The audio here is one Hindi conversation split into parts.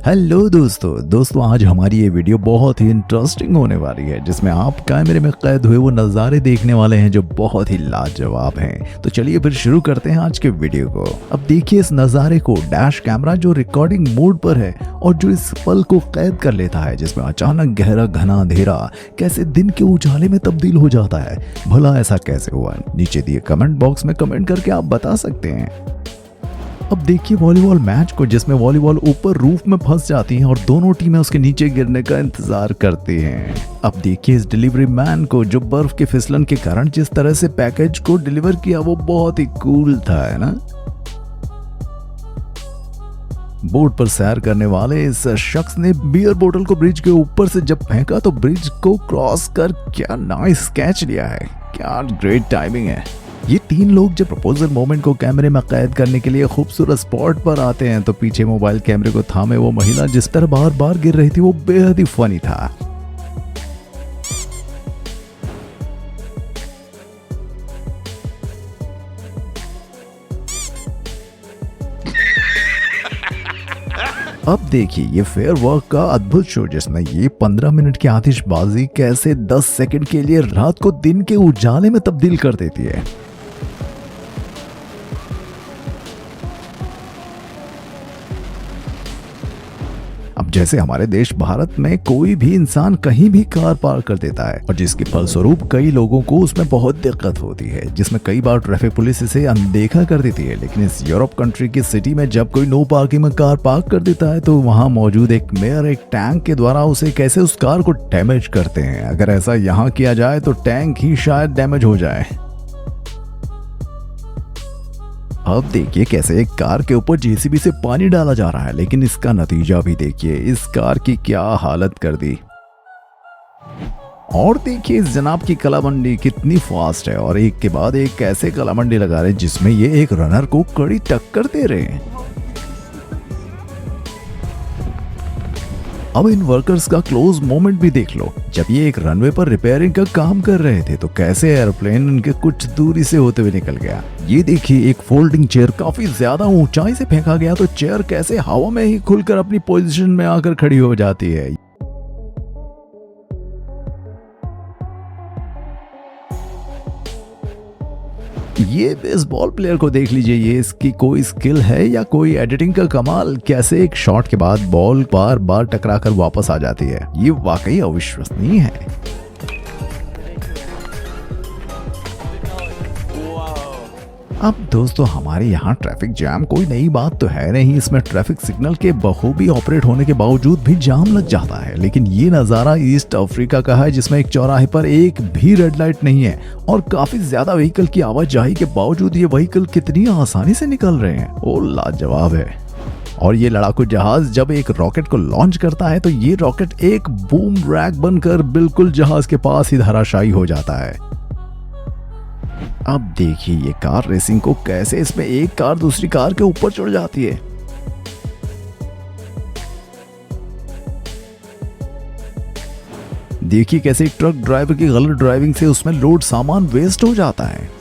हेलो दोस्तों आज हमारी ये वीडियो बहुत ही इंटरेस्टिंग होने वाली है जिसमें आप कैमरे में कैद हुए वो नज़ारे देखने वाले हैं जो बहुत ही लाजवाब हैं। तो चलिए फिर शुरू करते हैं आज के वीडियो को। अब देखिए इस नज़ारे को, डैश कैमरा जो रिकॉर्डिंग मोड पर है और जो इस पल को कैद कर लेता है जिसमें अचानक गहरा घना अंधेरा कैसे दिन के उजाले में तब्दील हो जाता है। भला ऐसा कैसे हुआ? नीचे दिए कमेंट बॉक्स में कमेंट करके आप बता सकते हैं। अब देखिए वॉलीबॉल मैच को जिसमें वॉलीबॉल ऊपर रूफ में फंस जाती हैं और दोनों टीमें उसके नीचे गिरने का इंतजार करती हैं। अब देखिए इस डिलीवरी मैन को जो बर्फ के फिसलन के कारण जिस तरह से पैकेज को डिलीवर किया वो बहुत ही कूल था, है ना। बोट पर सैर करने वाले इस शख्स ने बियर बोतल को ब्रिज के ऊपर से जब फेंका तो ब्रिज को क्रॉस कर क्या नाइस कैच लिया है। क्या ग्रेट टाइमिंग है। ये तीन लोग जब प्रपोजल मोमेंट को कैमरे में कैद करने के लिए खूबसूरत स्पॉट पर आते हैं तो पीछे मोबाइल कैमरे को थामे वो महिला जिस तरह बार बार गिर रही थी वो बेहद ही फनी था। अब देखिए ये फेयर वर्क का अद्भुत शो जिसमें ये 15 मिनट की आतिशबाजी कैसे 10 सेकंड के लिए रात को दिन के उजाले में तब्दील कर देती है। अब जैसे हमारे देश भारत में कोई भी इंसान कहीं भी कार पार्क कर देता है और जिसके फलस्वरूप कई लोगों को उसमें बहुत दिक्कत होती है, जिसमें कई बार ट्रैफिक पुलिस इसे अनदेखा कर देती है। लेकिन इस यूरोप कंट्री की सिटी में जब कोई नो पार्किंग में कार पार्क कर देता है तो वहां मौजूद एक मेयर एक टैंक के द्वारा उसे कैसे उस कार को डैमेज करते हैं। अगर ऐसा यहाँ किया जाए तो टैंक ही शायद डैमेज हो जाए। अब देखिए कैसे एक कार के ऊपर जेसीबी से पानी डाला जा रहा है, लेकिन इसका नतीजा भी देखिए, इस कार की क्या हालत कर दी। और देखिए इस जनाब की कलामंडी कितनी फास्ट है और एक के बाद एक कैसे कलामंडी लगा रहे जिसमें ये एक रनर को कड़ी टक्कर दे रहे हैं। अब इन वर्कर्स का क्लोज मोमेंट भी देख लो। जब ये एक रनवे पर रिपेयरिंग का काम कर रहे थे तो कैसे एयरप्लेन उनके कुछ दूरी से होते हुए निकल गया। ये देखिए एक फोल्डिंग चेयर काफी ज्यादा ऊंचाई से फेंका गया तो चेयर कैसे हवा में ही खुलकर अपनी पोजीशन में आकर खड़ी हो जाती है। ये बेसबॉल प्लेयर को देख लीजिए, ये इसकी कोई स्किल है या कोई एडिटिंग का कमाल। कैसे एक शॉट के बाद बॉल बार बार टकराकर वापस आ जाती है, ये वाकई अविश्वसनीय है। अब दोस्तों हमारे यहाँ ट्रैफिक जैम कोई नई बात तो है नहीं, इसमें ट्रैफिक सिग्नल के बखूबी ऑपरेट होने के बावजूद भी जाम लग जाता है। लेकिन ये नज़ारा ईस्ट अफ्रीका का है जिसमें एक चौराहे पर एक भी रेड लाइट नहीं है और काफी ज्यादा व्हीकल की आवाजाही के बावजूद ये व्हीकल कितनी आसानी से निकल रहे हैं। ओ लाजवाब है। और ये लड़ाकू जहाज जब एक रॉकेट को लॉन्च करता है तो ये रॉकेट एक बूम रैक बनकर बिल्कुल जहाज के पास ही धराशायी हो जाता है। अब देखिए ये कार रेसिंग को कैसे इसमें एक कार दूसरी कार के ऊपर चढ़ जाती है। देखिए कैसे ट्रक ड्राइवर की गलत ड्राइविंग से उसमें लोड सामान वेस्ट हो जाता है,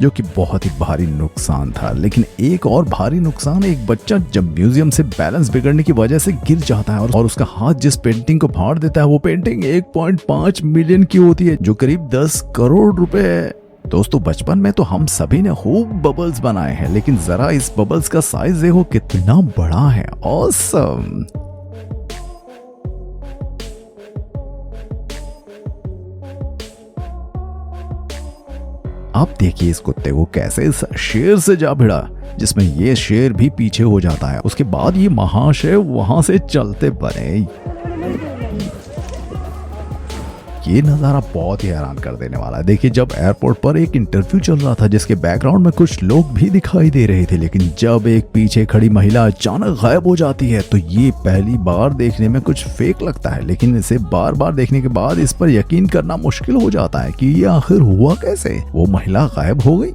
जो कि बहुत ही भारी नुकसान था। लेकिन एक और भारी नुकसान, एक बच्चा जब म्यूजियम से बैलेंस बिगड़ने की वजह से गिर जाता है और उसका हाथ जिस पेंटिंग को फाड़ देता है वो पेंटिंग 1.5 मिलियन की होती है, जो करीब 10 करोड़ रुपए है। दोस्तों बचपन में तो हम सभी ने खूब बबल्स बनाए हैं, लेकिन जरा इस बबल्स का साइज देखो कितना बड़ा है। ऑसम। अब देखिए इस कुत्ते को कैसे इस शेर से जा भिड़ा जिसमें ये शेर भी पीछे हो जाता है। उसके बाद ये महाशय वहां से चलते बने। ये नज़ारा बहुत ही हैरान कर देने वाला है। देखिए जब एयरपोर्ट पर एक इंटरव्यू चल रहा था जिसके बैकग्राउंड में कुछ लोग भी दिखाई दे रहे थे, लेकिन जब एक पीछे खड़ी महिला अचानक गायब हो जाती है तो ये पहली बार देखने में कुछ फेक लगता है, लेकिन इसे बार बार देखने के बाद इस पर यकीन करना मुश्किल हो जाता है कि ये आखिर हुआ कैसे। वो महिला गायब हो गई।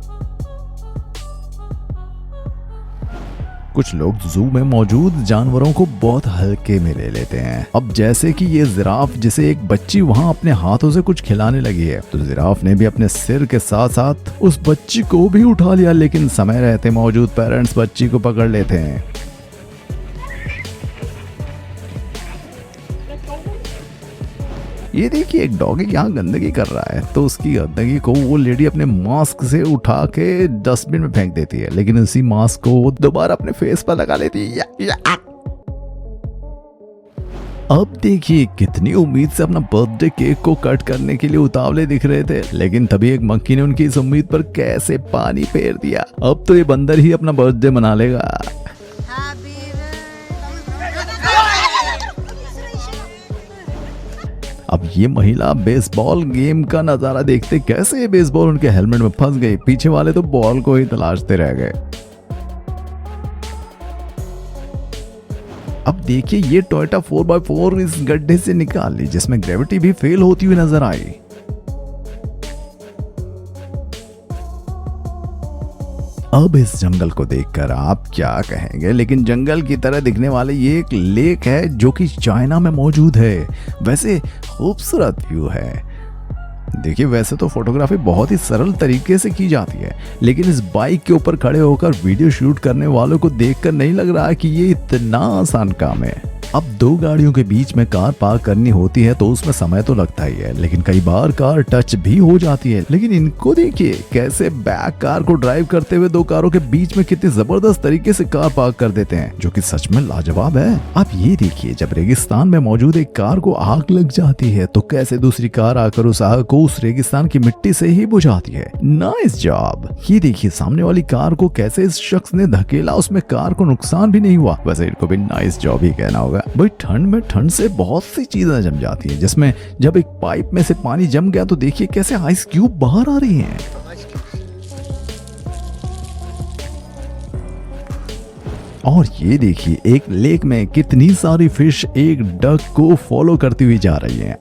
कुछ लोग जू में मौजूद जानवरों को बहुत हल्के में ले लेते हैं। अब जैसे कि ये जिराफ जिसे एक बच्ची वहाँ अपने हाथों से कुछ खिलाने लगी है, तो जिराफ ने भी अपने सिर के साथ साथ उस बच्ची को भी उठा लिया, लेकिन समय रहते मौजूद पेरेंट्स बच्ची को पकड़ लेते हैं। ये देखिए एक डॉगी यहाँ गंदगी कर रहा है, तो उसकी गंदगी को वो लेडी अपने मास्क से उठा के डस्टबिन में फेंक देती है, लेकिन उसी मास्क को वो दोबारा अपने फेस पर लगा लेती है। अब देखिए कितनी उम्मीद से अपना बर्थडे केक को कट करने के लिए उतावले दिख रहे थे, लेकिन तभी एक मंकी ने उनकी इस उम्मीद पर कैसे पानी फेर दिया। अब तो ये बंदर ही अपना बर्थडे मना लेगा। अब ये महिला बेसबॉल गेम का नजारा देखते कैसे ये बेसबॉल उनके हेलमेट में फंस गई, पीछे वाले तो बॉल को ही तलाशते रह गए। अब देखिए ये टोयोटा 4x4 इस गड्ढे से निकाल ली जिसमें ग्रेविटी भी फेल होती हुई नजर आई। अब इस जंगल को देखकर आप क्या कहेंगे, लेकिन जंगल की तरह दिखने वाले ये एक लेक है जो कि चाइना में मौजूद है। वैसे खूबसूरत व्यू है। देखिए वैसे तो फोटोग्राफी बहुत ही सरल तरीके से की जाती है, लेकिन इस बाइक के ऊपर खड़े होकर वीडियो शूट करने वालों को देखकर नहीं लग रहा कि ये इतना आसान काम है। अब दो गाड़ियों के बीच में कार पार्क करनी होती है तो उसमें समय तो लगता ही है, लेकिन कई बार कार टच भी हो जाती है। लेकिन इनको देखिए कैसे बैक कार को ड्राइव करते हुए दो कारों के बीच में कितनी जबरदस्त तरीके से कार पार्क कर देते हैं, जो कि सच में लाजवाब है। अब ये देखिए जब रेगिस्तान में मौजूद एक कार को आग लग जाती है तो कैसे दूसरी कार आकर उस आग को उस रेगिस्तान की मिट्टी से ही बुझाती है। Nice job. ये देखिए सामने वाली कार को कैसे इस शख्स ने धकेला, उसमें कार को नुकसान भी नहीं हुआ। वैसे इनको भी नाइस जॉब ही कहना होगा। भाई ठंड में ठंड से बहुत सी चीजें जम जाती है, जिसमें जब एक पाइप में से पानी जम गया तो देखिए कैसे आइस क्यूब बाहर आ रही हैं। और ये देखिए एक लेक में कितनी सारी फिश एक डक को फॉलो करती हुई जा रही हैं।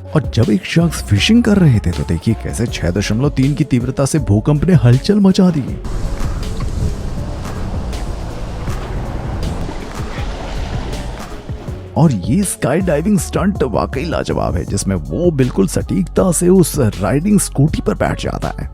और जब एक शख्स फिशिंग कर रहे थे तो देखिए कैसे 6.3 की तीव्रता से भूकंप ने हलचल मचा दी। और ये स्काई डाइविंग स्टंट वाकई लाजवाब है, जिसमें वो बिल्कुल सटीकता से उस राइडिंग स्कूटी पर बैठ जाता है।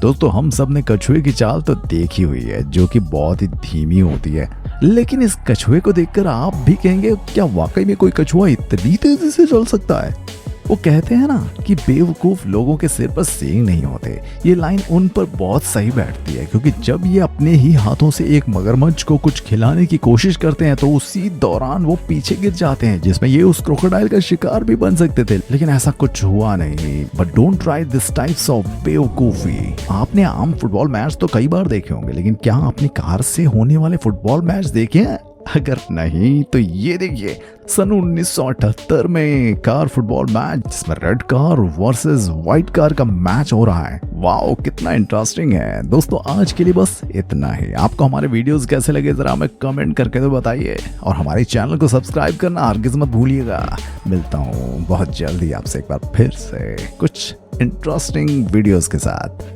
दोस्तों हम सब ने कछुए की चाल तो देखी हुई है, जो कि बहुत ही धीमी होती है, लेकिन इस कछुए को देखकर आप भी कहेंगे क्या वाकई में कोई कछुआ इतनी तेजी से चल सकता है। वो कहते हैं ना कि बेवकूफ लोगों के सिर पर सींग नहीं होते। ये लाइन उन पर बहुत सही बैठती है, क्योंकि जब ये अपने ही हाथों से एक मगरमच्छ को कुछ खिलाने की कोशिश करते हैं तो उसी दौरान वो पीछे गिर जाते हैं, जिसमें ये उस क्रोकोडाइल का शिकार भी बन सकते थे, लेकिन ऐसा कुछ हुआ नहीं। But don't try this types of बेवकूफी। आपने आम फुटबॉल मैच तो कई बार देखे होंगे, लेकिन क्या आपने कार से होने वाले फुटबॉल मैच देखे हैं? अगर नहीं तो ये देखिए सन 1978 में कार फुटबॉल मैच, जिसमें red car versus white car का मैच हो रहा है। वाओ कितना इंटरेस्टिंग है। दोस्तों आज के लिए बस इतना ही। आपको हमारे वीडियोस कैसे लगे जरा हमें कमेंट करके तो बताइए, और हमारे चैनल को सब्सक्राइब करना हरगिज मत भूलिएगा। मिलता हूँ बहुत जल्दी आपसे एक बार फिर से कुछ इंटरेस्टिंग वीडियोस के साथ।